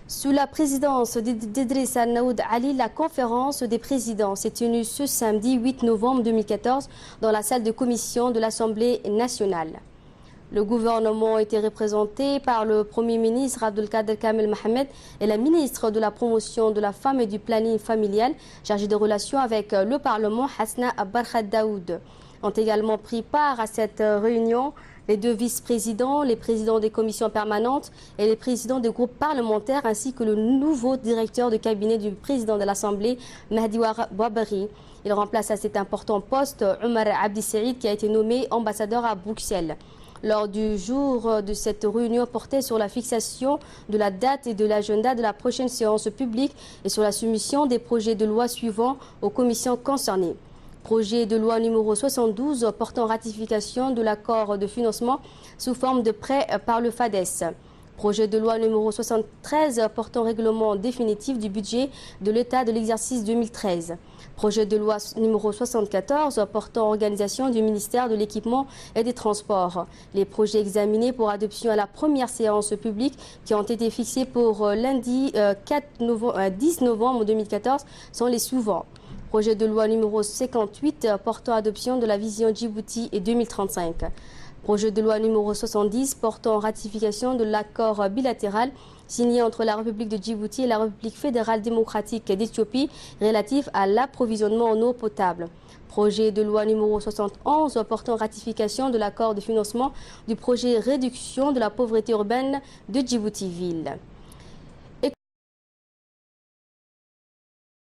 Sous la présidence d'Idriss Al-Naoud Ali, la conférence des présidents s'est tenue ce samedi 8 novembre 2014 dans la salle de commission de l'Assemblée nationale. Le gouvernement était représenté par le Premier ministre Abdelkader Kamel Mohamed et la ministre de la promotion de la femme et du planning familial chargée des relations avec le Parlement Hasna Barkhad Daoud. Ont également pris part à cette réunion les deux vice-présidents, les présidents des commissions permanentes et les présidents des groupes parlementaires ainsi que le nouveau directeur de cabinet du président de l'Assemblée, Mahdi Ouabari. Il remplace à cet important poste Omar Abdi Saïd qui a été nommé ambassadeur à Bruxelles. Lors du jour de cette réunion portée sur la fixation de la date et de l'agenda de la prochaine séance publique et sur la soumission des projets de loi suivants aux commissions concernées. Projet de loi numéro 72 portant ratification de l'accord de financement sous forme de prêt par le FADES. Projet de loi numéro 73 portant règlement définitif du budget de l'État de l'exercice 2013. Projet de loi numéro 74 portant organisation du ministère de l'Équipement et des Transports. Les projets examinés pour adoption à la première séance publique qui ont été fixés pour lundi 10 novembre 2014 sont les suivants. Projet de loi numéro 58 portant adoption de la vision Djibouti et 2035. Projet de loi numéro 70 portant ratification de l'accord bilatéral signé entre la République de Djibouti et la République fédérale démocratique d'Éthiopie relatif à l'approvisionnement en eau potable. Projet de loi numéro 71 portant ratification de l'accord de financement du projet réduction de la pauvreté urbaine de Djibouti-Ville.